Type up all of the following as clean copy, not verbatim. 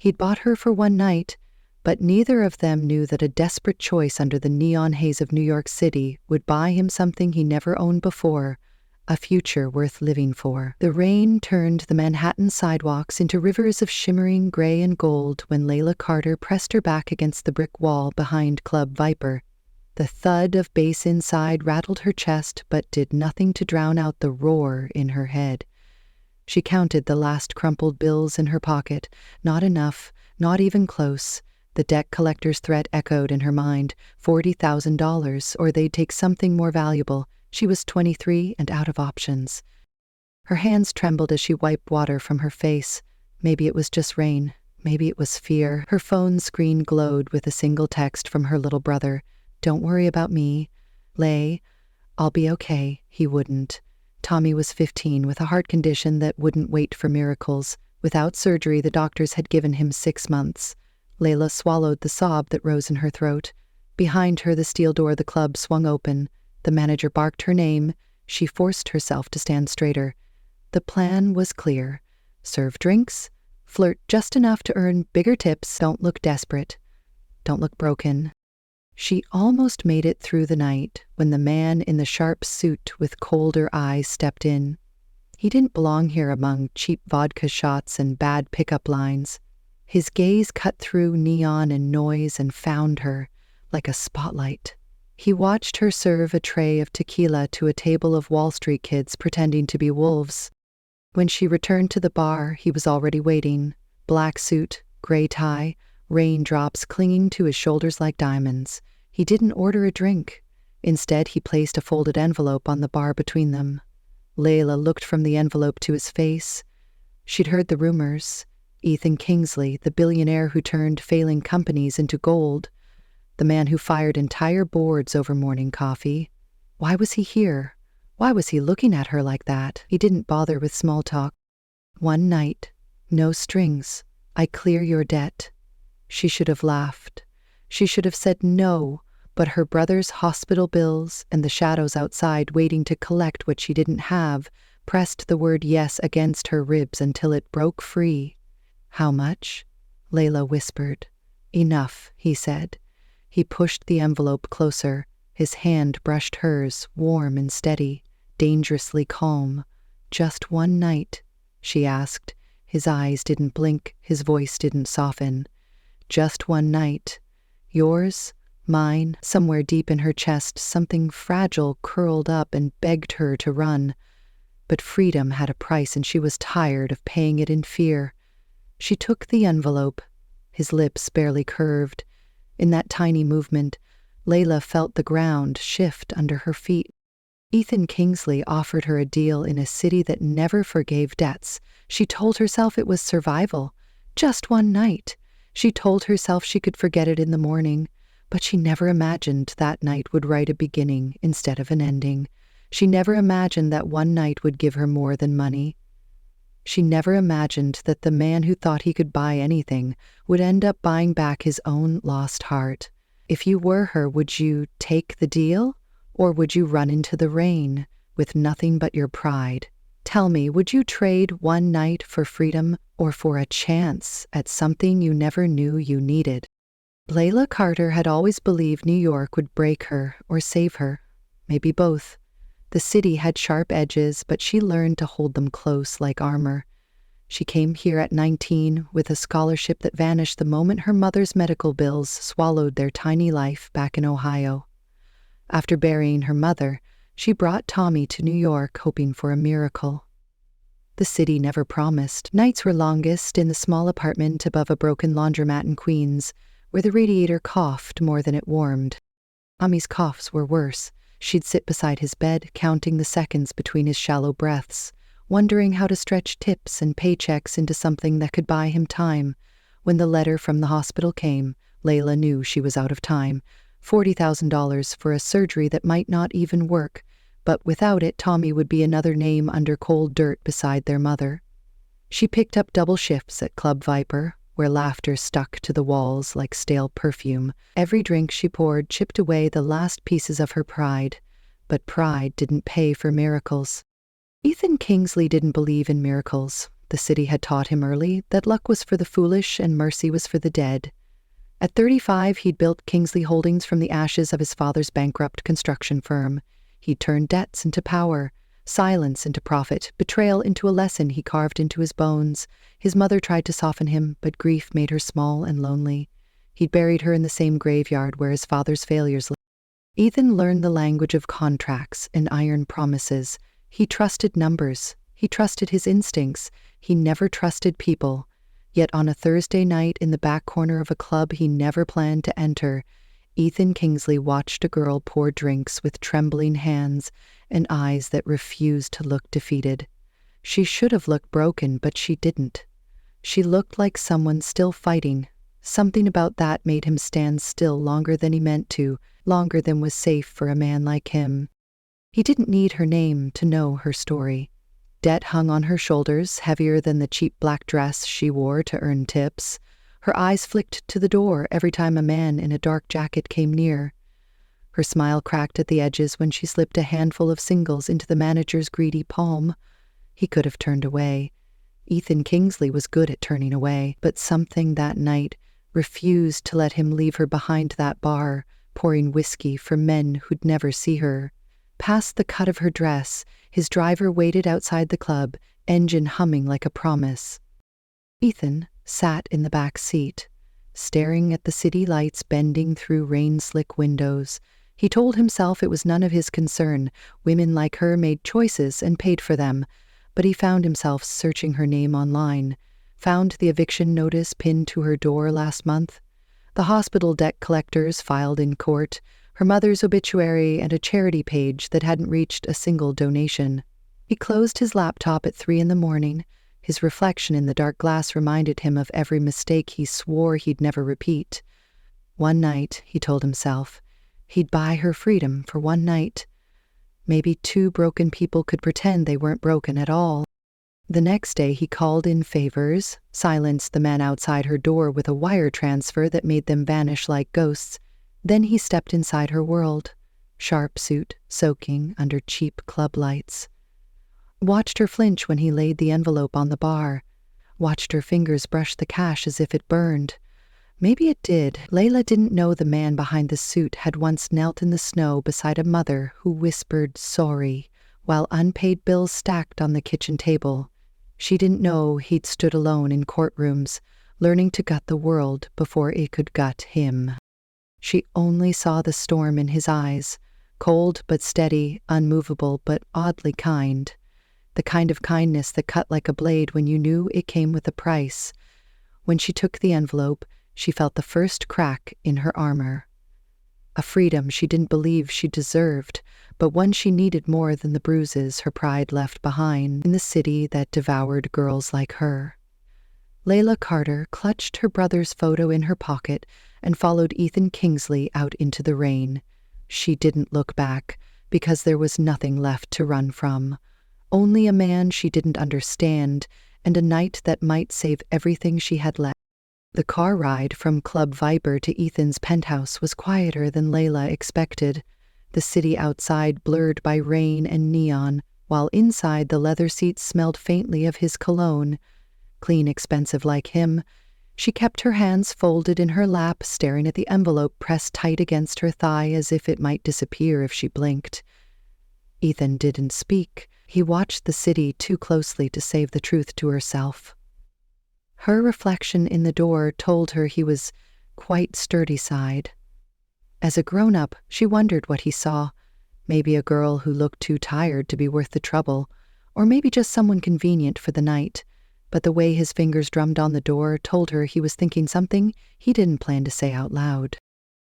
He'd bought her for one night, but neither of them knew that a desperate choice under the neon haze of New York City would buy him something he never owned before, a future worth living for. The rain turned the Manhattan sidewalks into rivers of shimmering gray and gold when Layla Carter pressed her back against the brick wall behind Club Viper. The thud of bass inside rattled her chest but did nothing to drown out the roar in her head. She counted the last crumpled bills in her pocket. Not enough, not even close. The debt collector's threat echoed in her mind. $40,000, or they'd take something more valuable. She was 23 and out of options. Her hands trembled as she wiped water from her face. Maybe it was just rain. Maybe it was fear. Her phone screen glowed with a single text from her little brother. "Don't worry about me. Lay, I'll be okay." He wouldn't. Tommy was 15 with a heart condition that wouldn't wait for miracles. Without surgery, the doctors had given him 6 months. Layla swallowed the sob that rose in her throat. Behind her, the steel door of the club swung open. The manager barked her name. She forced herself to stand straighter. The plan was clear. Serve drinks, flirt just enough to earn bigger tips, don't look desperate, don't look broken. She almost made it through the night when the man in the sharp suit with colder eyes stepped in. He didn't belong here among cheap vodka shots and bad pickup lines. His gaze cut through neon and noise and found her like a spotlight. He watched her serve a tray of tequila to a table of Wall Street kids pretending to be wolves. When she returned to the bar, he was already waiting. Black suit, gray tie, raindrops clinging to his shoulders like diamonds. He didn't order a drink. Instead, he placed a folded envelope on the bar between them. Layla looked from the envelope to his face. She'd heard the rumors. Ethan Kingsley, the billionaire who turned failing companies into gold. The man who fired entire boards over morning coffee. Why was he here? Why was he looking at her like that? He didn't bother with small talk. "One night. No strings. I clear your debt." She should have laughed. She should have said no, but her brother's hospital bills and the shadows outside waiting to collect what she didn't have pressed the word yes against her ribs until it broke free. "How much?" Layla whispered. "Enough," he said. He pushed the envelope closer. His hand brushed hers, warm and steady, dangerously calm. "Just one night?" she asked. His eyes didn't blink, his voice didn't soften. "Just one night. Yours, mine." Somewhere deep in her chest, something fragile curled up and begged her to run. But freedom had a price, and she was tired of paying it in fear. She took the envelope. His lips barely curved. In that tiny movement, Layla felt the ground shift under her feet. Ethan Kingsley offered her a deal in a city that never forgave debts. She told herself it was survival. Just one night. She told herself she could forget it in the morning, but she never imagined that night would write a beginning instead of an ending. She never imagined that one night would give her more than money. She never imagined that the man who thought he could buy anything would end up buying back his own lost heart. If you were her, would you take the deal? Or would you run into the rain with nothing but your pride? Tell me, would you trade one night for freedom or for a chance at something you never knew you needed? Layla Carter had always believed New York would break her or save her. Maybe both. The city had sharp edges, but she learned to hold them close like armor. She came here at 19 with a scholarship that vanished the moment her mother's medical bills swallowed their tiny life back in Ohio. After burying her mother, she brought Tommy to New York hoping for a miracle. The city never promised. Nights were longest in the small apartment above a broken laundromat in Queens, where the radiator coughed more than it warmed. Tommy's coughs were worse. She'd sit beside his bed, counting the seconds between his shallow breaths, wondering how to stretch tips and paychecks into something that could buy him time. When the letter from the hospital came, Layla knew she was out of time. $40,000 for a surgery that might not even work, but without it, Tommy would be another name under cold dirt beside their mother. She picked up double shifts at Club Viper, where laughter stuck to the walls like stale perfume. Every drink she poured chipped away the last pieces of her pride, but pride didn't pay for miracles. Ethan Kingsley didn't believe in miracles. The city had taught him early that luck was for the foolish and mercy was for the dead. At 35, he'd built Kingsley Holdings from the ashes of his father's bankrupt construction firm. He'd turned debts into power, silence into profit, betrayal into a lesson he carved into his bones. His mother tried to soften him, but grief made her small and lonely. He'd buried her in the same graveyard where his father's failures lay. Ethan learned the language of contracts and iron promises. He trusted numbers. He trusted his instincts. He never trusted people. Yet on a Thursday night in the back corner of a club he never planned to enter, Ethan Kingsley watched a girl pour drinks with trembling hands and eyes that refused to look defeated. She should have looked broken, but she didn't. She looked like someone still fighting. Something about that made him stand still longer than he meant to, longer than was safe for a man like him. He didn't need her name to know her story. Debt hung on her shoulders, heavier than the cheap black dress she wore to earn tips. Her eyes flicked to the door every time a man in a dark jacket came near. Her smile cracked at the edges when she slipped a handful of singles into the manager's greedy palm. He could have turned away. Ethan Kingsley was good at turning away, but something that night refused to let him leave her behind that bar, pouring whiskey for men who'd never see her. Past the cut of her dress, his driver waited outside the club, engine humming like a promise. Ethan sat in the back seat, staring at the city lights bending through rain-slick windows. He told himself it was none of his concern. Women like her made choices and paid for them. But he found himself searching her name online, found the eviction notice pinned to her door last month, the hospital debt collectors filed in court, her mother's obituary, and a charity page that hadn't reached a single donation. He closed his laptop at 3 a.m. His reflection in the dark glass reminded him of every mistake he swore he'd never repeat. One night, he told himself, he'd buy her freedom for one night. Maybe 2 broken people could pretend they weren't broken at all. The next day he called in favors, silenced the man outside her door with a wire transfer that made them vanish like ghosts. Then he stepped inside her world, sharp suit, soaking under cheap club lights. Watched her flinch when he laid the envelope on the bar. Watched her fingers brush the cash as if it burned. Maybe it did. Layla didn't know the man behind the suit had once knelt in the snow beside a mother who whispered sorry while unpaid bills stacked on the kitchen table. She didn't know he'd stood alone in courtrooms, learning to gut the world before it could gut him. She only saw the storm in his eyes, cold but steady, unmovable but oddly kind. The kind of kindness that cut like a blade when you knew it came with a price. When she took the envelope, she felt the first crack in her armor. A freedom she didn't believe she deserved, but one she needed more than the bruises her pride left behind in the city that devoured girls like her. Layla Carter clutched her brother's photo in her pocket and followed Ethan Kingsley out into the rain. She didn't look back, because there was nothing left to run from. Only a man she didn't understand, and a night that might save everything she had left. The car ride from Club Viper to Ethan's penthouse was quieter than Layla expected. The city outside blurred by rain and neon, while inside the leather seats smelled faintly of his cologne. Clean, expensive like him, she kept her hands folded in her lap, staring at the envelope pressed tight against her thigh as if it might disappear if she blinked. Ethan didn't speak. He watched the city too closely to save the truth to herself. Her reflection in the door told her he was quite sturdy-side. As a grown-up, she wondered what he saw. Maybe a girl who looked too tired to be worth the trouble, or maybe just someone convenient for the night. But the way his fingers drummed on the door told her he was thinking something he didn't plan to say out loud.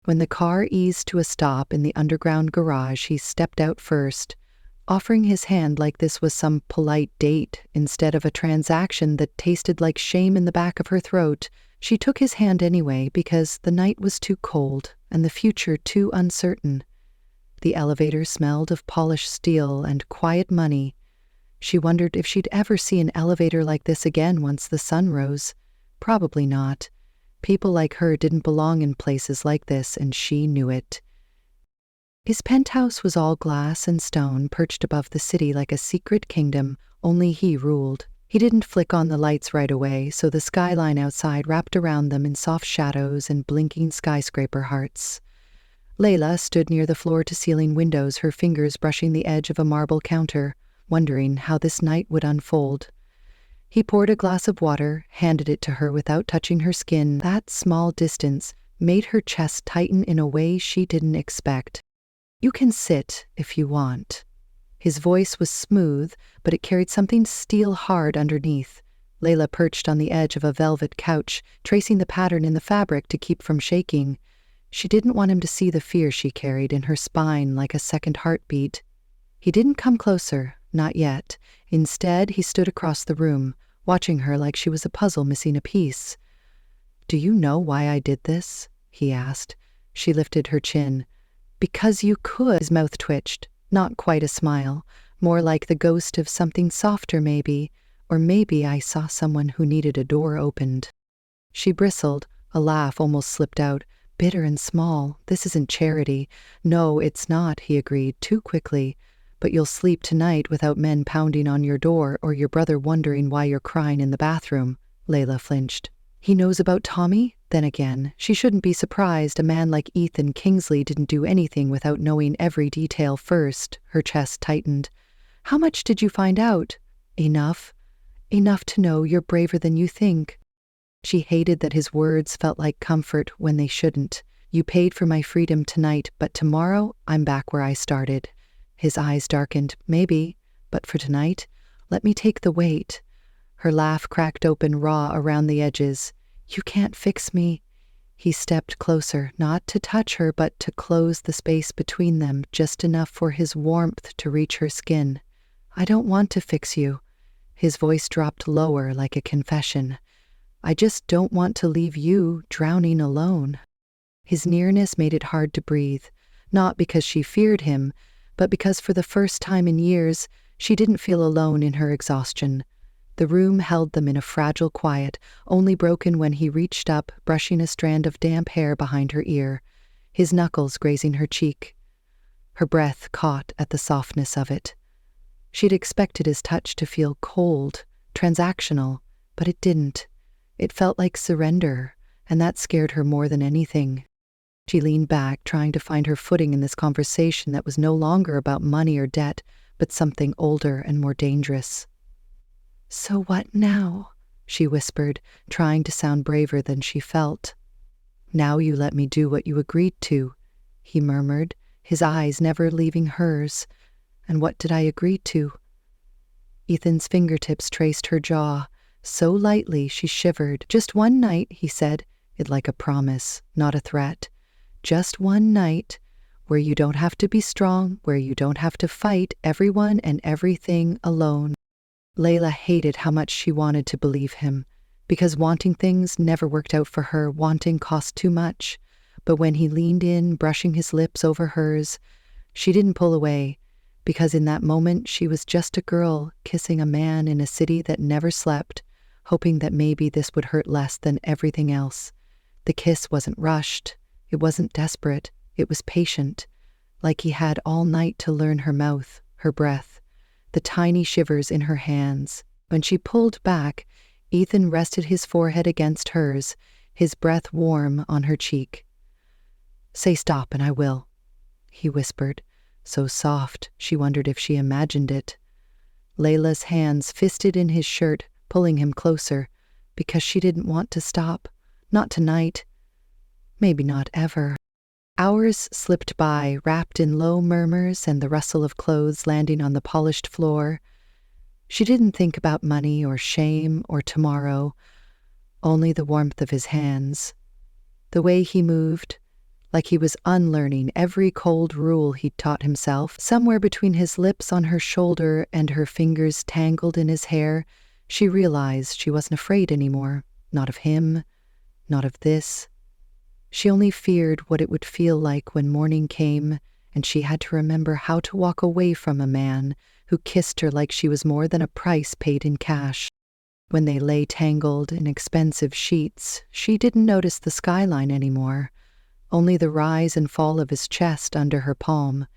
When the car eased to a stop in the underground garage, he stepped out first, offering his hand like this was some polite date instead of a transaction that tasted like shame in the back of her throat. She took his hand anyway because the night was too cold and the future too uncertain. The elevator smelled of polished steel and quiet money. She wondered if she'd ever see an elevator like this again once the sun rose. Probably not. People like her didn't belong in places like this, and she knew it. His penthouse was all glass and stone, perched above the city like a secret kingdom only he ruled. He didn't flick on the lights right away, so the skyline outside wrapped around them in soft shadows and blinking skyscraper hearts. Layla stood near the floor-to-ceiling windows, her fingers brushing the edge of a marble counter, wondering how this night would unfold. He poured a glass of water, handed it to her without touching her skin. That small distance made her chest tighten in a way she didn't expect. "You can sit if you want." His voice was smooth, but it carried something steel-hard underneath. Layla perched on the edge of a velvet couch, tracing the pattern in the fabric to keep from shaking. She didn't want him to see the fear she carried in her spine like a second heartbeat. He didn't come closer, not yet. Instead, he stood across the room, watching her like she was a puzzle missing a piece. "Do you know why I did this?" he asked. She lifted her chin. "Because you could." His mouth twitched. Not quite a smile, more like the ghost of something softer maybe, or maybe I saw someone who needed a door opened. She bristled, a laugh almost slipped out, bitter and small. "This isn't charity." "No, it's not," he agreed, too quickly. "But you'll sleep tonight without men pounding on your door or your brother wondering why you're crying in the bathroom." Layla flinched. "He knows about Tommy?" Then again, she shouldn't be surprised a man like Ethan Kingsley didn't do anything without knowing every detail first. Her chest tightened. "How much did you find out?" "Enough. Enough to know you're braver than you think." She hated that his words felt like comfort when they shouldn't. "You paid for my freedom tonight, but tomorrow I'm back where I started." His eyes darkened. "Maybe, but for tonight, let me take the weight." Her laugh cracked open raw around the edges. "You can't fix me." He stepped closer, not to touch her, but to close the space between them, just enough for his warmth to reach her skin. "I don't want to fix you." His voice dropped lower like a confession. "I just don't want to leave you drowning alone." His nearness made it hard to breathe, not because she feared him, but because for the first time in years, she didn't feel alone in her exhaustion. The room held them in a fragile quiet, only broken when he reached up, brushing a strand of damp hair behind her ear, his knuckles grazing her cheek. Her breath caught at the softness of it. She'd expected his touch to feel cold, transactional, but it didn't. It felt like surrender, and that scared her more than anything. She leaned back, trying to find her footing in this conversation that was no longer about money or debt, but something older and more dangerous. "So what now?" she whispered, trying to sound braver than she felt. "Now you let me do what you agreed to," he murmured, his eyes never leaving hers. "And what did I agree to?" Ethan's fingertips traced her jaw, so lightly she shivered. "Just one night," he said, it like a promise, not a threat. "Just one night, where you don't have to be strong, where you don't have to fight everyone and everything alone." Layla hated how much she wanted to believe him, because wanting things never worked out for her. Wanting cost too much. But when he leaned in, brushing his lips over hers, she didn't pull away, because in that moment she was just a girl kissing a man in a city that never slept, hoping that maybe this would hurt less than everything else. The kiss wasn't rushed. It wasn't desperate. It was patient, like he had all night to learn her mouth, her breath, the tiny shivers in her hands. When she pulled back, Ethan rested his forehead against hers, his breath warm on her cheek. "Say stop and I will," he whispered, so soft she wondered if she imagined it. Layla's hands fisted in his shirt, pulling him closer, because she didn't want to stop. Not tonight. Maybe not ever. Hours slipped by, wrapped in low murmurs and the rustle of clothes landing on the polished floor. She didn't think about money or shame or tomorrow, only the warmth of his hands. The way he moved, like he was unlearning every cold rule he'd taught himself. Somewhere between his lips on her shoulder and her fingers tangled in his hair, she realized she wasn't afraid anymore. Not of him, not of this. She only feared what it would feel like when morning came and she had to remember how to walk away from a man who kissed her like she was more than a price paid in cash. When they lay tangled in expensive sheets, she didn't notice the skyline anymore, only the rise and fall of his chest under her palm,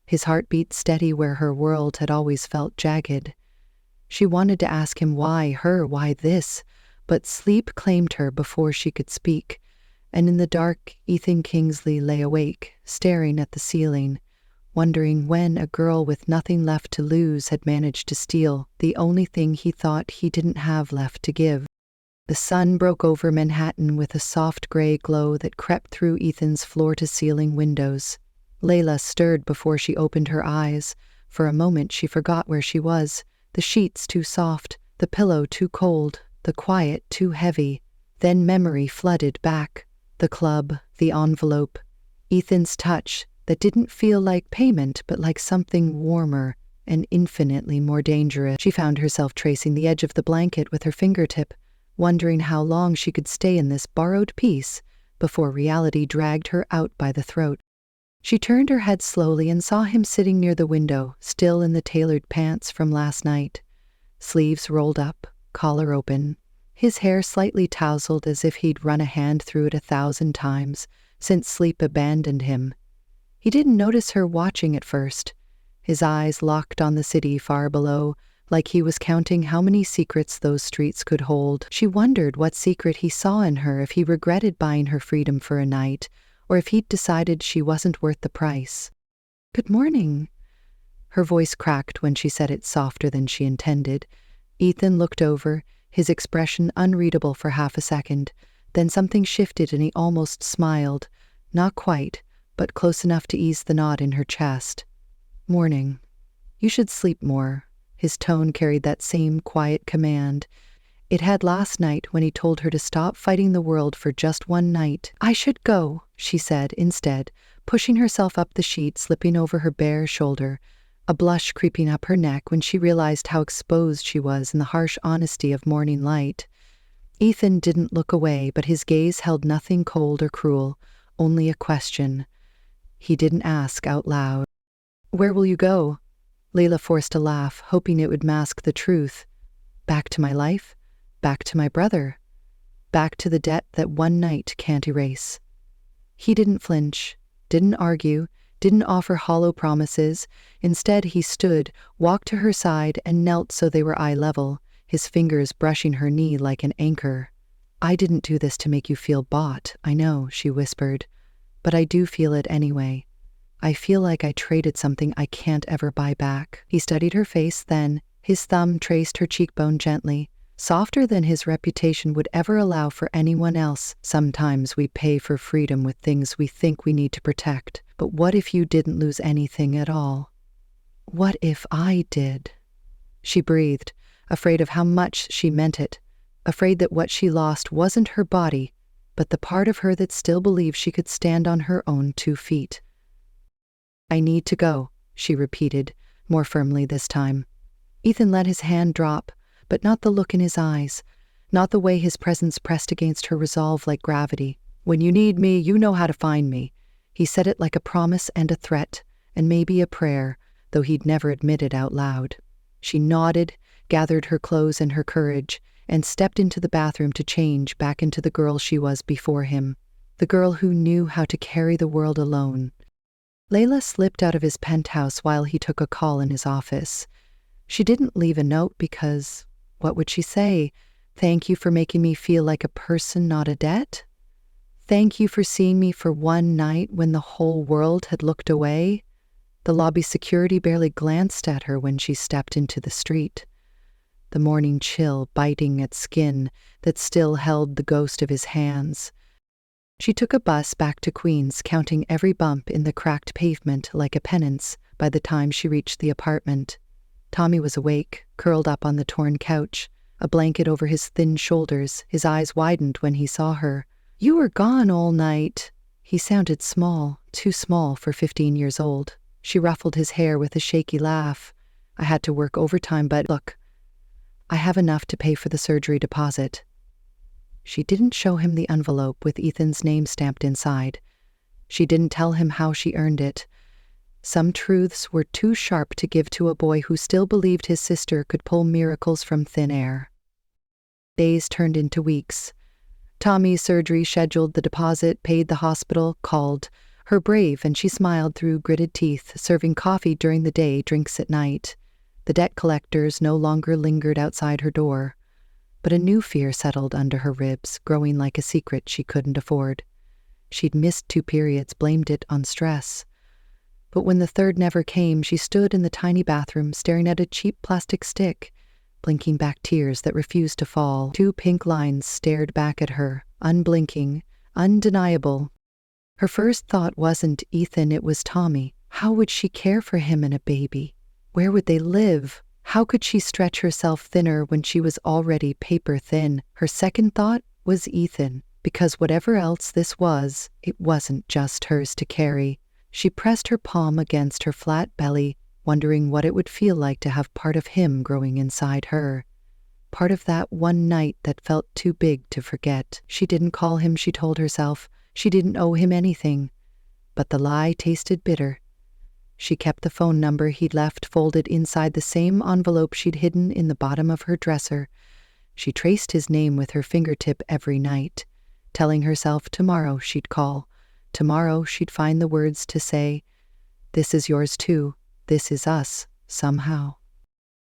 his heartbeat steady where her world had always felt jagged. She wanted to ask him why her, why this, but sleep claimed her before she could speak, and in the dark, Ethan Kingsley lay awake, staring at the ceiling, wondering when a girl with nothing left to lose had managed to steal the only thing he thought he didn't have left to give. The sun broke over Manhattan with a soft gray glow that crept through Ethan's floor-to-ceiling windows. Layla stirred before she opened her eyes. For a moment she forgot where she was, the sheets too soft, the pillow too cold, the quiet too heavy. Then memory flooded back. The club, the envelope, Ethan's touch that didn't feel like payment but like something warmer and infinitely more dangerous. She found herself tracing the edge of the blanket with her fingertip, wondering how long she could stay in this borrowed peace before reality dragged her out by the throat. She turned her head slowly and saw him sitting near the window, still in the tailored pants from last night. Sleeves rolled up, collar open, his hair slightly tousled as if he'd run a hand through it 1,000 times since sleep abandoned him. He didn't notice her watching at first, his eyes locked on the city far below, like he was counting how many secrets those streets could hold. She wondered what secret he saw in her, if he regretted buying her freedom for a night, or if he'd decided she wasn't worth the price. "Good morning." Her voice cracked when she said it softer than she intended. Ethan looked over, his expression unreadable for half a second. Then something shifted and he almost smiled. Not quite, but close enough to ease the knot in her chest. "Morning. You should sleep more." His tone carried that same quiet command it had last night when he told her to stop fighting the world for just one night. "I should go," she said instead, pushing herself up the sheet, slipping over her bare shoulder, a blush creeping up her neck when she realized how exposed she was in the harsh honesty of morning light. Ethan didn't look away, but his gaze held nothing cold or cruel, only a question. He didn't ask out loud. "Where will you go?" Layla forced a laugh, hoping it would mask the truth. "Back to my life? Back to my brother? Back to the debt that one night can't erase." He didn't flinch, didn't argue, didn't offer hollow promises. Instead, he stood, walked to her side, and knelt so they were eye level, his fingers brushing her knee like an anchor. "I didn't do this to make you feel bought, I know," she whispered. "But I do feel it anyway. I feel like I traded something I can't ever buy back." He studied her face then, his thumb traced her cheekbone gently, softer than his reputation would ever allow for anyone else. "Sometimes we pay for freedom with things we think we need to protect, but what if you didn't lose anything at all? What if I did?" She breathed, afraid of how much she meant it, afraid that what she lost wasn't her body, but the part of her that still believed she could stand on her own 2 feet. "I need to go," she repeated, more firmly this time. Ethan let his hand drop, but not the look in his eyes, not the way his presence pressed against her resolve like gravity. "When you need me, you know how to find me." He said it like a promise and a threat, and maybe a prayer, though he'd never admit it out loud. She nodded, gathered her clothes and her courage, and stepped into the bathroom to change back into the girl she was before him, the girl who knew how to carry the world alone. Layla slipped out of his penthouse while he took a call in his office. She didn't leave a note because, what would she say? "Thank you for making me feel like a person, not a debt? Thank you for seeing me for one night when the whole world had looked away?" The lobby security barely glanced at her when she stepped into the street, the morning chill biting at skin that still held the ghost of his hands. She took a bus back to Queens, counting every bump in the cracked pavement like a penance by the time she reached the apartment. Tommy was awake, curled up on the torn couch, a blanket over his thin shoulders. His eyes widened when he saw her. "You were gone all night." He sounded small, too small for 15 years old. She ruffled his hair with a shaky laugh. "I had to work overtime, but look, I have enough to pay for the surgery deposit." She didn't show him the envelope with Ethan's name stamped inside. She didn't tell him how she earned it. Some truths were too sharp to give to a boy who still believed his sister could pull miracles from thin air. Days turned into weeks. Tommy's surgery scheduled, the deposit paid, the hospital called. Her brave, and she smiled through gritted teeth, serving coffee during the day, drinks at night. The debt collectors no longer lingered outside her door, but a new fear settled under her ribs, growing like a secret she couldn't afford. She'd missed 2 periods, blamed it on stress. But when the third never came, she stood in the tiny bathroom staring at a cheap plastic stick, blinking back tears that refused to fall. 2 pink lines stared back at her, unblinking, undeniable. Her first thought wasn't Ethan, it was Tommy. How would she care for him and a baby? Where would they live? How could she stretch herself thinner when she was already paper thin? Her second thought was Ethan, because whatever else this was, it wasn't just hers to carry. She pressed her palm against her flat belly, wondering what it would feel like to have part of him growing inside her. Part of that one night that felt too big to forget. She didn't call him, she told herself. She didn't owe him anything. But the lie tasted bitter. She kept the phone number he'd left folded inside the same envelope she'd hidden in the bottom of her dresser. She traced his name with her fingertip every night, telling herself tomorrow she'd call. Tomorrow she'd find the words to say, "This is yours too. This is us, somehow."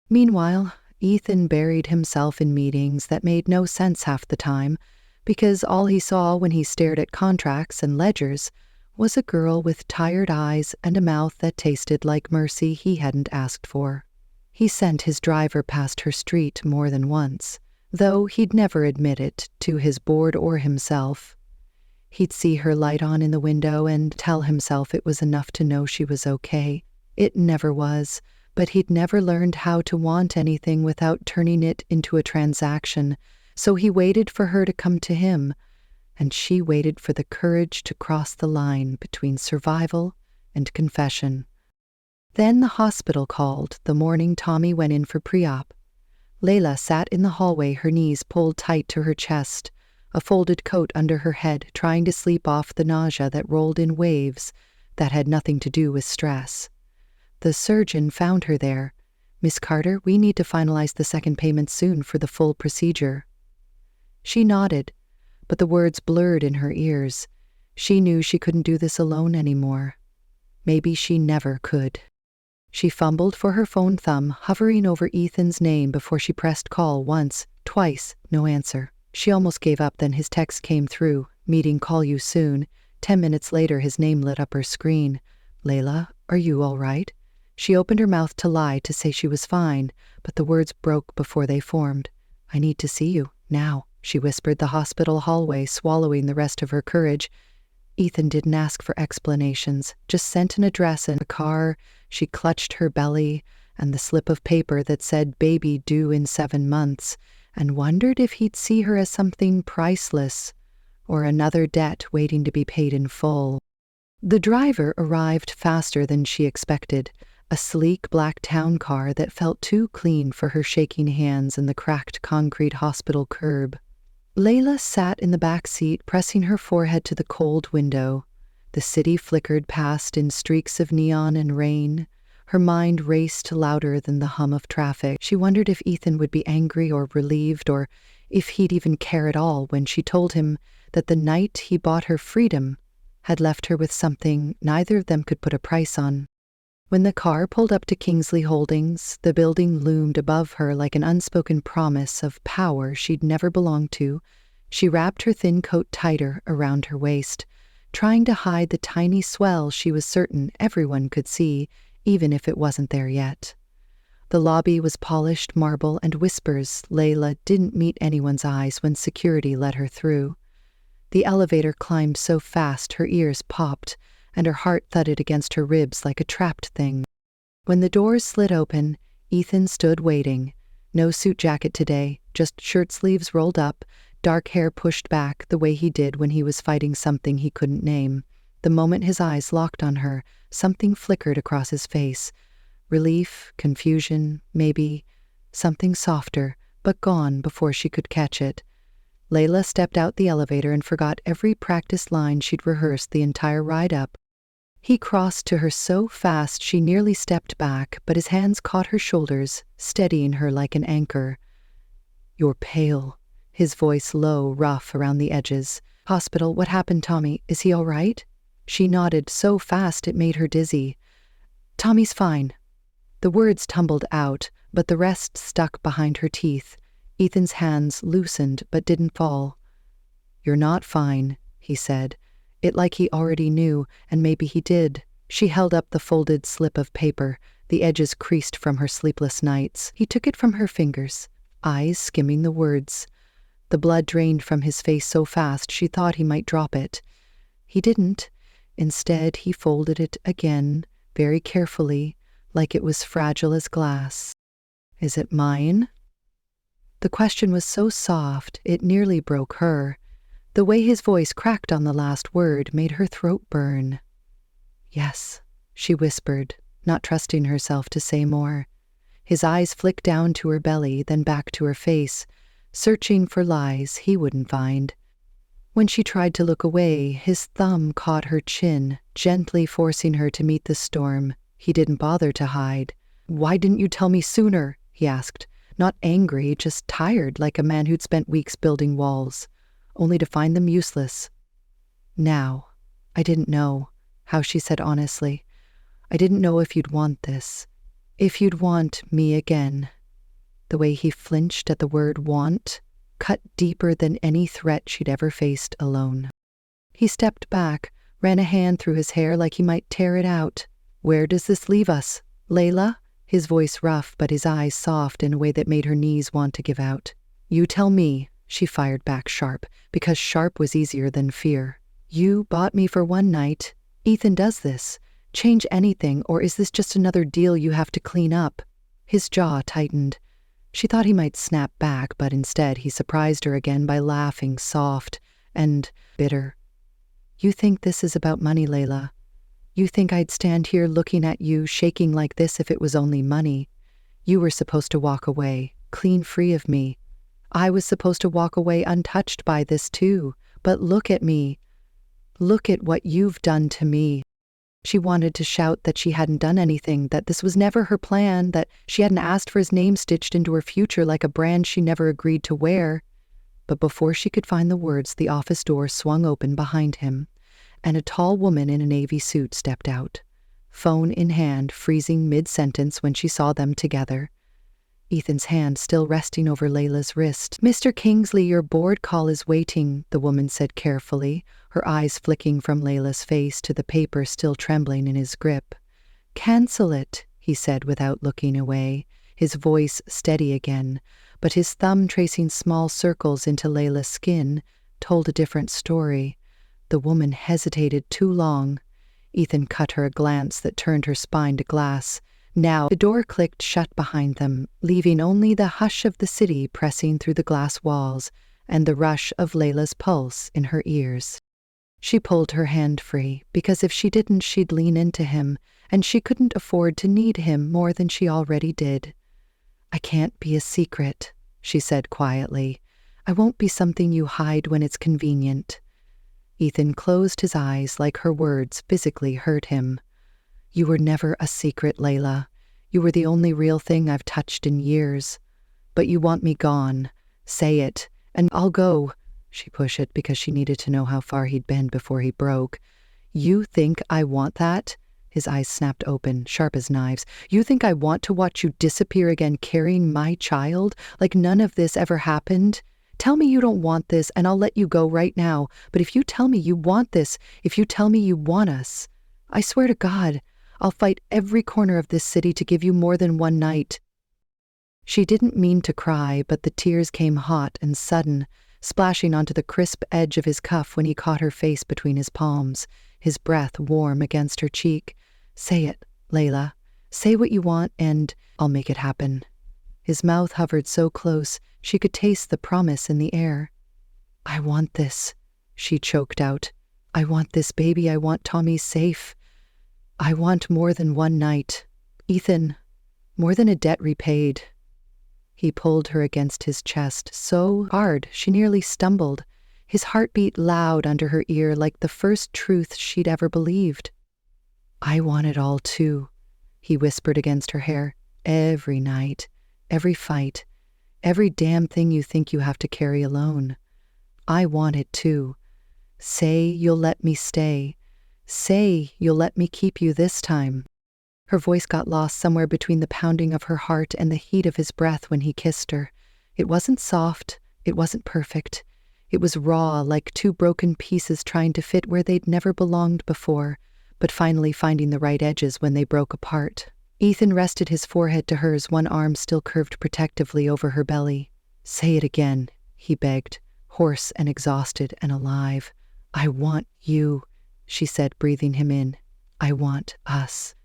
Meanwhile, Ethan buried himself in meetings that made no sense half the time, because all he saw when he stared at contracts and ledgers was a girl with tired eyes and a mouth that tasted like mercy he hadn't asked for. He sent his driver past her street more than once, though he'd never admit it to his board or himself. He'd see her light on in the window and tell himself it was enough to know she was okay. It never was, but he'd never learned how to want anything without turning it into a transaction, so he waited for her to come to him, and she waited for the courage to cross the line between survival and confession. Then the hospital called the morning Tommy went in for pre-op. Layla sat in the hallway, her knees pulled tight to her chest, a folded coat under her head, trying to sleep off the nausea that rolled in waves that had nothing to do with stress. The surgeon found her there. "Miss Carter, we need to finalize the second payment soon for the full procedure." She nodded, but the words blurred in her ears. She knew she couldn't do this alone anymore. Maybe she never could. She fumbled for her phone thumb, hovering over Ethan's name before she pressed call once, twice, no answer. She almost gave up, then his text came through, "Meeting, call you soon." 10 minutes later, his name lit up her screen. "Layla, are you all right?" She opened her mouth to lie, to say she was fine, but the words broke before they formed. "I need to see you, now," she whispered the hospital hallway, swallowing the rest of her courage. Ethan didn't ask for explanations, just sent an address and a car. She clutched her belly and the slip of paper that said baby due in 7 months, and wondered if he'd see her as something priceless or another debt waiting to be paid in full. The driver arrived faster than she expected, a sleek black town car that felt too clean for her shaking hands and the cracked concrete hospital curb. Layla sat in the back seat, pressing her forehead to the cold window. The city flickered past in streaks of neon and rain. Her mind raced louder than the hum of traffic. She wondered if Ethan would be angry or relieved, or if he'd even care at all when she told him that the night he bought her freedom had left her with something neither of them could put a price on. When the car pulled up to Kingsley Holdings, the building loomed above her like an unspoken promise of power she'd never belonged to. She wrapped her thin coat tighter around her waist, trying to hide the tiny swell she was certain everyone could see, even if it wasn't there yet. The lobby was polished marble and whispers. Layla didn't meet anyone's eyes when security let her through. The elevator climbed so fast her ears popped, and her heart thudded against her ribs like a trapped thing. When the doors slid open, Ethan stood waiting. No suit jacket today, just shirt sleeves rolled up, dark hair pushed back the way he did when he was fighting something he couldn't name. The moment his eyes locked on her, something flickered across his face. Relief, confusion, maybe something softer, but gone before she could catch it. Layla stepped out the elevator and forgot every practiced line she'd rehearsed the entire ride up. He crossed to her so fast she nearly stepped back, but his hands caught her shoulders, steadying her like an anchor. "You're pale," his voice low, rough around the edges. "Hospital, what happened, Tommy? Is he all right?" She nodded so fast it made her dizzy. "Tommy's fine." The words tumbled out, but the rest stuck behind her teeth. Ethan's hands loosened but didn't fall. "You're not fine," he said. It like he already knew, and maybe he did. She held up the folded slip of paper, the edges creased from her sleepless nights. He took it from her fingers, eyes skimming the words. The blood drained from his face so fast she thought he might drop it. He didn't. Instead, he folded it again, very carefully, like it was fragile as glass. "Is it mine?" The question was so soft, it nearly broke her. The way his voice cracked on the last word made her throat burn. "Yes," she whispered, not trusting herself to say more. His eyes flicked down to her belly, then back to her face, searching for lies he wouldn't find. When she tried to look away, his thumb caught her chin, gently forcing her to meet the storm. He didn't bother to hide. "Why didn't you tell me sooner?" he asked, not angry, just tired, like a man who'd spent weeks building walls, only to find them useless. "Now, I didn't know," how she said honestly. "I didn't know if you'd want this. If you'd want me again." The way he flinched at the word want cut deeper than any threat she'd ever faced alone. He stepped back, ran a hand through his hair like he might tear it out. "Where does this leave us, Layla?" His voice rough, but his eyes soft in a way that made her knees want to give out. "You tell me," she fired back sharp, because sharp was easier than fear. "You bought me for one night. Ethan does this. Change anything, or is this just another deal you have to clean up?" His jaw tightened. She thought he might snap back, but instead he surprised her again by laughing soft and bitter. "You think this is about money, Layla? You think I'd stand here looking at you, shaking like this if it was only money? You were supposed to walk away, clean free of me. I was supposed to walk away untouched by this too, but look at me. Look at what you've done to me." She wanted to shout that she hadn't done anything, that this was never her plan, that she hadn't asked for his name stitched into her future like a brand she never agreed to wear. But before she could find the words, the office door swung open behind him, and a tall woman in a navy suit stepped out, phone in hand, freezing mid-sentence when she saw them together. Ethan's hand still resting over Layla's wrist. "Mr. Kingsley, your board call is waiting," the woman said carefully, her eyes flicking from Layla's face to the paper still trembling in his grip. "Cancel it," he said without looking away, his voice steady again, but his thumb tracing small circles into Layla's skin told a different story. The woman hesitated too long. Ethan cut her a glance that turned her spine to glass. Now the door clicked shut behind them, leaving only the hush of the city pressing through the glass walls and the rush of Layla's pulse in her ears. She pulled her hand free, because if she didn't, she'd lean into him, and she couldn't afford to need him more than she already did. "I can't be a secret," she said quietly. "I won't be something you hide when it's convenient." Ethan closed his eyes like her words physically hurt him. "You were never a secret, Layla. You were the only real thing I've touched in years. But you want me gone. Say it, and I'll go." She pushed it because she needed to know how far he'd been before he broke. "You think I want that?" His eyes snapped open, sharp as knives. "You think I want to watch you disappear again carrying my child, like none of this ever happened? Tell me you don't want this, and I'll let you go right now. But if you tell me you want this, if you tell me you want us, I swear to God, I'll fight every corner of this city to give you more than one night." She didn't mean to cry, but the tears came hot and sudden, splashing onto the crisp edge of his cuff when he caught her face between his palms, his breath warm against her cheek. "Say it, Layla. Say what you want, and I'll make it happen." His mouth hovered so close, she could taste the promise in the air. "I want this," she choked out. "I want this baby. I want Tommy safe. I want more than one night. Ethan, more than a debt repaid." He pulled her against his chest so hard she nearly stumbled, his heartbeat loud under her ear like the first truth she'd ever believed. "I want it all too," he whispered against her hair. "Every night, every fight, every damn thing you think you have to carry alone. I want it too. Say you'll let me stay. Say you'll let me keep you this time." Her voice got lost somewhere between the pounding of her heart and the heat of his breath when he kissed her. It wasn't soft, it wasn't perfect. It was raw, like two broken pieces trying to fit where they'd never belonged before, but finally finding the right edges when they broke apart. Ethan rested his forehead to hers, one arm still curved protectively over her belly. "Say it again," he begged, hoarse and exhausted and alive. "I want you," she said, breathing him in. "I want us."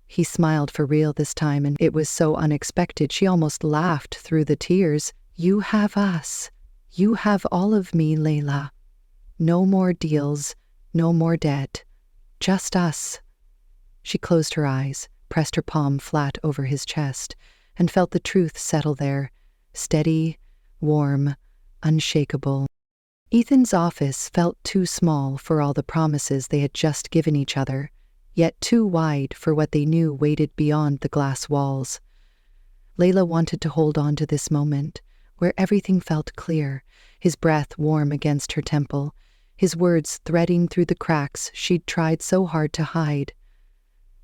He smiled for real this time, and it was so unexpected she almost laughed through the tears. "You have us. You have all of me, Layla. No more deals, no more debt. Just us." She closed her eyes, pressed her palm flat over his chest, and felt the truth settle there, steady, warm, unshakable. Ethan's office felt too small for all the promises they had just given each other, yet too wide for what they knew waited beyond the glass walls. Layla wanted to hold on to this moment, where everything felt clear, his breath warm against her temple, his words threading through the cracks she'd tried so hard to hide.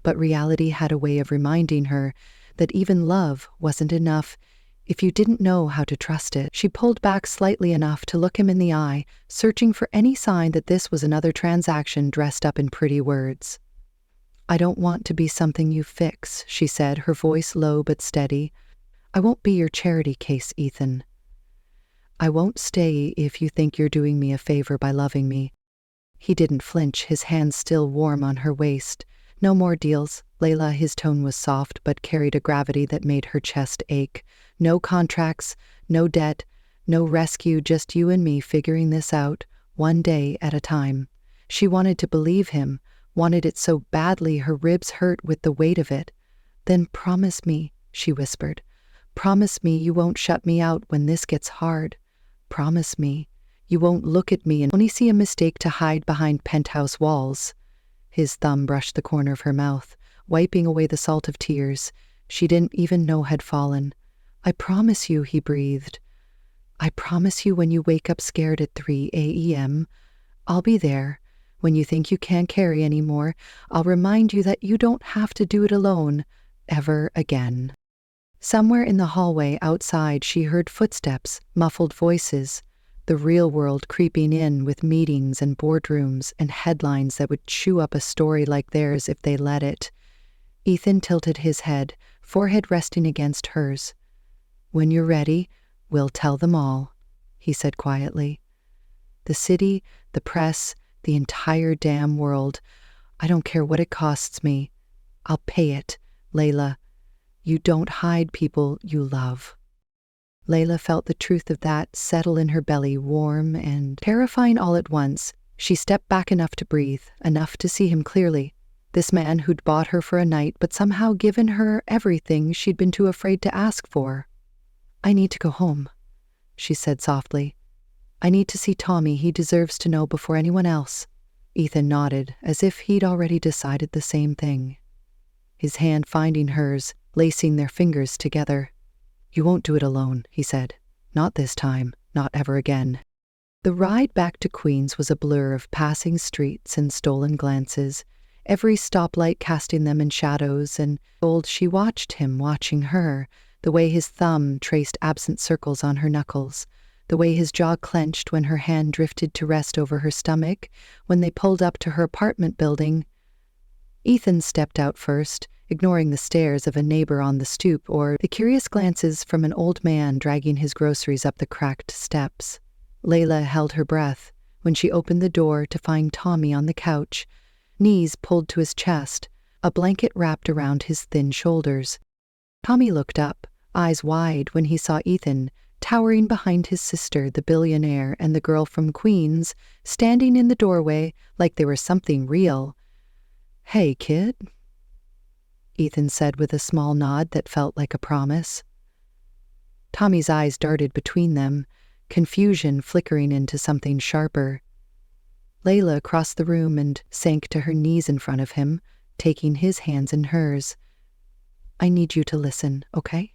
But reality had a way of reminding her that even love wasn't enough if you didn't know how to trust it. She pulled back slightly enough to look him in the eye, searching for any sign that this was another transaction dressed up in pretty words. "I don't want to be something you fix," she said, her voice low but steady. "I won't be your charity case, Ethan. I won't stay if you think you're doing me a favor by loving me." He didn't flinch, his hands still warm on her waist. "No more deals, Layla." His tone was soft but carried a gravity that made her chest ache. "No contracts, no debt, no rescue, just you and me figuring this out, one day at a time." She wanted to believe him, wanted it so badly her ribs hurt with the weight of it. "Then promise me," she whispered. "Promise me you won't shut me out when this gets hard. Promise me you won't look at me and only see a mistake to hide behind penthouse walls." His thumb brushed the corner of her mouth, wiping away the salt of tears she didn't even know had fallen. "I promise you," he breathed. "I promise you when you wake up scared at 3 a.m., I'll be there. When you think you can't carry anymore, I'll remind you that you don't have to do it alone, ever again." Somewhere in the hallway outside she heard footsteps, muffled voices, the real world creeping in with meetings and boardrooms and headlines that would chew up a story like theirs if they let it. Ethan tilted his head, forehead resting against hers. "When you're ready, we'll tell them all," he said quietly. "The city, the press, the entire damn world. I don't care what it costs me. I'll pay it, Layla. You don't hide people you love." Layla felt the truth of that settle in her belly, warm and terrifying all at once. She stepped back enough to breathe, enough to see him clearly. This man who'd bought her for a night but somehow given her everything she'd been too afraid to ask for. "I need to go home," she said softly. "I need to see Tommy. He deserves to know before anyone else." Ethan nodded, as if he'd already decided the same thing. His hand finding hers, lacing their fingers together. "You won't do it alone," he said. "Not this time, not ever again." The ride back to Queens was a blur of passing streets and stolen glances, every stoplight casting them in shadows, and she watched him watching her, the way his thumb traced absent circles on her knuckles, the way his jaw clenched when her hand drifted to rest over her stomach when they pulled up to her apartment building. Ethan stepped out first, ignoring the stares of a neighbor on the stoop or the curious glances from an old man dragging his groceries up the cracked steps. Layla held her breath when she opened the door to find Tommy on the couch, knees pulled to his chest, a blanket wrapped around his thin shoulders. Tommy looked up, eyes wide, when he saw Ethan, towering behind his sister, the billionaire, and the girl from Queens, standing in the doorway like they were something real. "Hey, kid," Ethan said with a small nod that felt like a promise. Tommy's eyes darted between them, confusion flickering into something sharper. Layla crossed the room and sank to her knees in front of him, taking his hands in hers. "I need you to listen, okay?"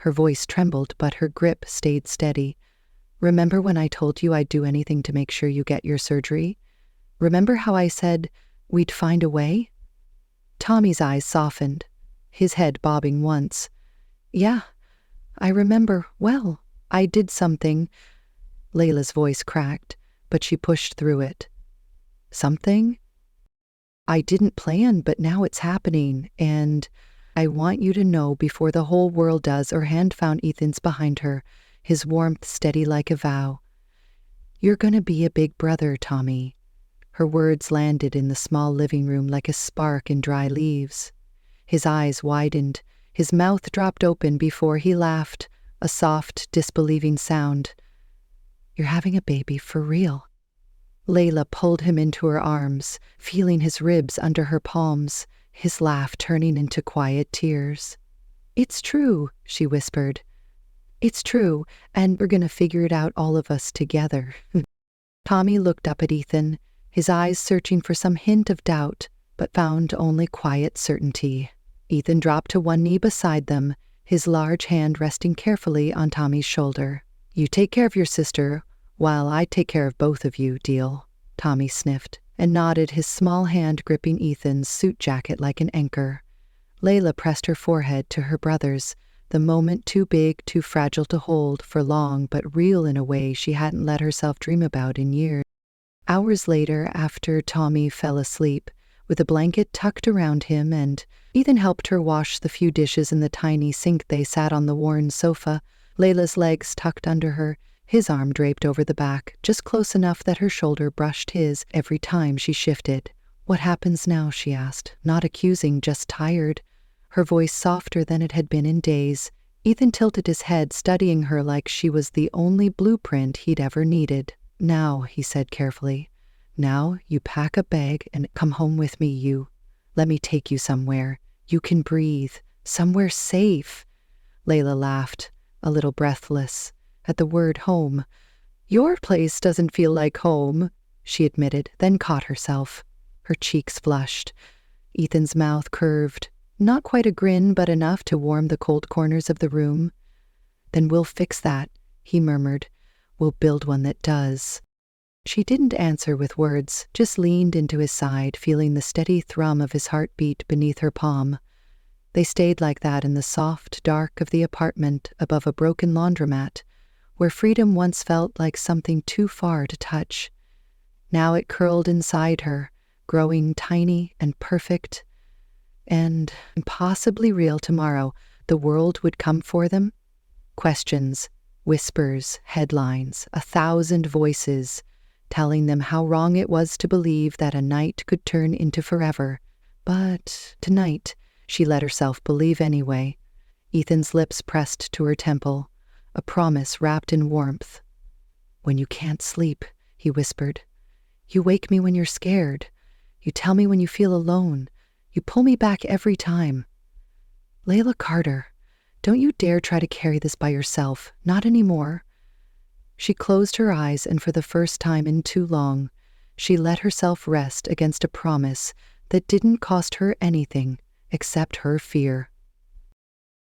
Her voice trembled, but her grip stayed steady. "Remember when I told you I'd do anything to make sure you get your surgery? Remember how I said we'd find a way?" Tommy's eyes softened, his head bobbing once. Yeah, I remember well. I did something. Layla's voice cracked, but she pushed through it. Something? I didn't plan, but now it's happening, and I want you to know before the whole world does. Her hand found Ethan's behind her, his warmth steady like a vow. You're gonna be a big brother, Tommy. Her words landed in the small living room like a spark in dry leaves. His eyes widened, his mouth dropped open before he laughed, a soft, disbelieving sound. You're having a baby for real. Layla pulled him into her arms, feeling his ribs under her palms, his laugh turning into quiet tears. It's true, she whispered. It's true, and we're gonna figure it out, all of us together. Tommy looked up at Ethan, his eyes searching for some hint of doubt, but found only quiet certainty. Ethan dropped to one knee beside them, his large hand resting carefully on Tommy's shoulder. You take care of your sister, while I take care of both of you, deal? Tommy sniffed and nodded, his small hand gripping Ethan's suit jacket like an anchor. Layla pressed her forehead to her brother's, the moment too big, too fragile to hold for long, but real in a way she hadn't let herself dream about in years. Hours later, after Tommy fell asleep, with a blanket tucked around him and Ethan helped her wash the few dishes in the tiny sink, they sat on the worn sofa, Layla's legs tucked under her, his arm draped over the back, just close enough that her shoulder brushed his every time she shifted. What happens now, she asked, not accusing, just tired, her voice softer than it had been in days. Ethan tilted his head, studying her like she was the only blueprint he'd ever needed. Now, he said carefully, now you pack a bag and come home with me. Let me take you somewhere. You can breathe. Somewhere safe. Layla laughed, a little breathless, at the word home. Your place doesn't feel like home, she admitted, then caught herself. Her cheeks flushed. Ethan's mouth curved, not quite a grin, but enough to warm the cold corners of the room. Then we'll fix that, he murmured. We'll build one that does. She didn't answer with words, just leaned into his side, feeling the steady thrum of his heartbeat beneath her palm. They stayed like that in the soft dark of the apartment above a broken laundromat, where freedom once felt like something too far to touch. Now it curled inside her, growing tiny and perfect, and possibly real. Tomorrow, the world would come for them. Questions, whispers, headlines, 1,000 voices, telling them how wrong it was to believe that a night could turn into forever. But tonight, she let herself believe anyway. Ethan's lips pressed to her temple, a promise wrapped in warmth. When you can't sleep, he whispered. You wake me when you're scared. You tell me when you feel alone. You pull me back every time. Layla Carter, don't you dare try to carry this by yourself. Not anymore. She closed her eyes, and for the first time in too long, she let herself rest against a promise that didn't cost her anything except her fear.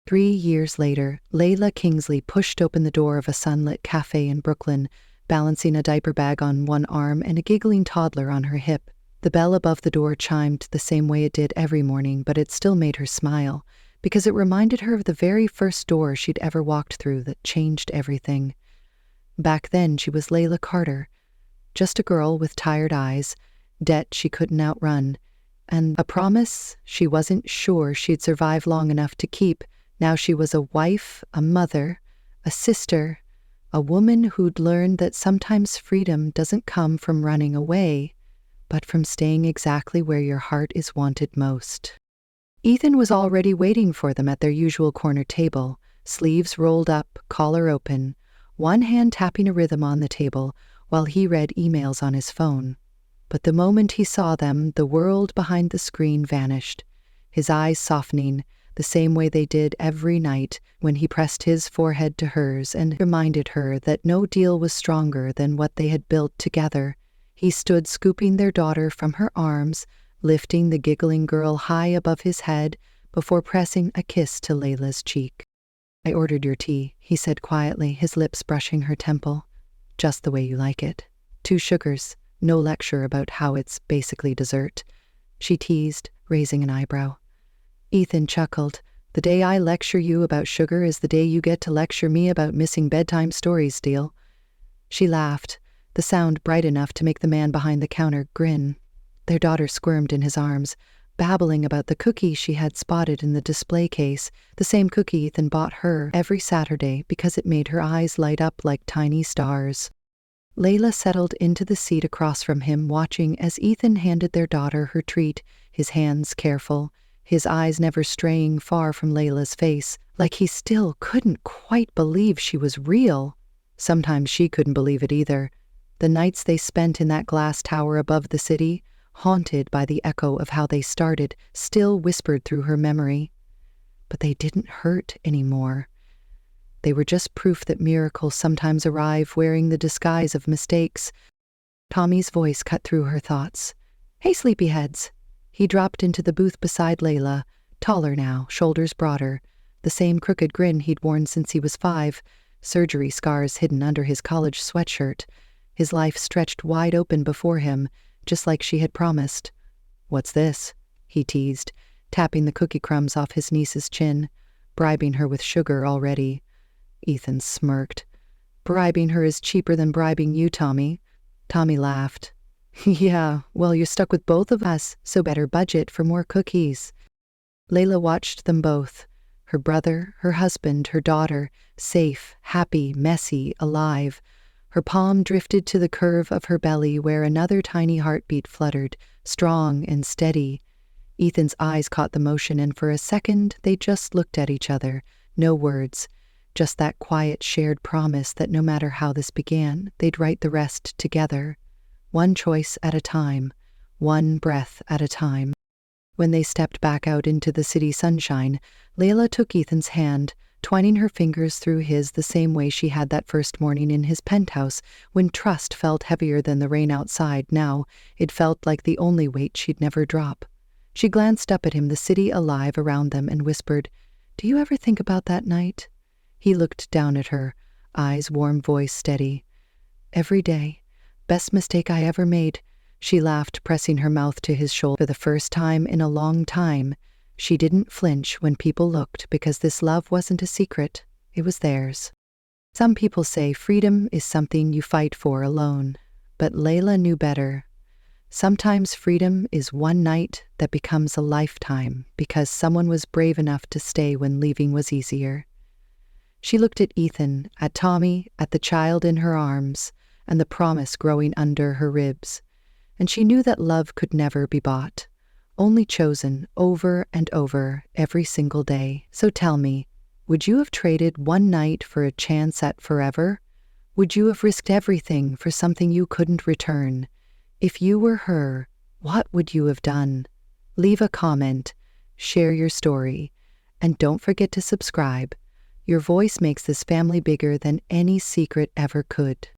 3 years later, Layla Kingsley pushed open the door of a sunlit cafe in Brooklyn, balancing a diaper bag on one arm and a giggling toddler on her hip. The bell above the door chimed the same way it did every morning, but it still made her smile, because it reminded her of the very first door she'd ever walked through that changed everything. Back then, she was Layla Carter, just a girl with tired eyes, debt she couldn't outrun, and a promise she wasn't sure she'd survive long enough to keep. Now she was a wife, a mother, a sister, a woman who'd learned that sometimes freedom doesn't come from running away, but from staying exactly where your heart is wanted most. Ethan was already waiting for them at their usual corner table, sleeves rolled up, collar open, one hand tapping a rhythm on the table while he read emails on his phone. But the moment he saw them, the world behind the screen vanished, his eyes softening, the same way they did every night when he pressed his forehead to hers and reminded her that no deal was stronger than what they had built together. He stood scooping their daughter from her arms, lifting the giggling girl high above his head before pressing a kiss to Layla's cheek. I ordered your tea, he said quietly, his lips brushing her temple. Just the way you like it. 2 sugars, no lecture about how it's basically dessert. She teased, raising an eyebrow. Ethan chuckled. The day I lecture you about sugar is the day you get to lecture me about missing bedtime stories, Steele. She laughed, the sound bright enough to make the man behind the counter grin. Their daughter squirmed in his arms, babbling about the cookie she had spotted in the display case, the same cookie Ethan bought her every Saturday because it made her eyes light up like tiny stars. Layla settled into the seat across from him, watching as Ethan handed their daughter her treat, his hands careful, his eyes never straying far from Layla's face, like he still couldn't quite believe she was real. Sometimes she couldn't believe it either. The nights they spent in that glass tower above the city, haunted by the echo of how they started, still whispered through her memory. But they didn't hurt anymore. They were just proof that miracles sometimes arrive wearing the disguise of mistakes. Tommy's voice cut through her thoughts. "Hey, sleepyheads." He dropped into the booth beside Layla, taller now, shoulders broader, the same crooked grin he'd worn since he was 5, surgery scars hidden under his college sweatshirt. His life stretched wide open before him, just like she had promised. "What's this?" he teased, tapping the cookie crumbs off his niece's chin, bribing her with sugar already. Ethan smirked. "Bribing her is cheaper than bribing you, Tommy." Tommy laughed. "Yeah, well, you're stuck with both of us, so better budget for more cookies." Layla watched them both, her brother, her husband, her daughter, safe, happy, messy, alive. Her palm drifted to the curve of her belly where another tiny heartbeat fluttered, strong and steady. Ethan's eyes caught the motion, and for a second they just looked at each other, no words, just that quiet shared promise that no matter how this began, they'd write the rest together. One choice at a time, one breath at a time. When they stepped back out into the city sunshine, Layla took Ethan's hand, twining her fingers through his the same way she had that first morning in his penthouse, when trust felt heavier than the rain outside. Now it felt like the only weight she'd never drop. She glanced up at him, the city alive around them, and whispered, "Do you ever think about that night?" He looked down at her, eyes warm, voice steady. "Every day. Best mistake I ever made." She laughed, pressing her mouth to his shoulder. For the first time in a long time, she didn't flinch when people looked, because this love wasn't a secret, it was theirs. Some people say freedom is something you fight for alone, but Layla knew better. Sometimes freedom is one night that becomes a lifetime because someone was brave enough to stay when leaving was easier. She looked at Ethan, at Tommy, at the child in her arms, and the promise growing under her ribs. And she knew that love could never be bought, only chosen over and over every single day. So tell me, would you have traded one night for a chance at forever? Would you have risked everything for something you couldn't return? If you were her, what would you have done? Leave a comment, share your story, and don't forget to subscribe. Your voice makes this family bigger than any secret ever could.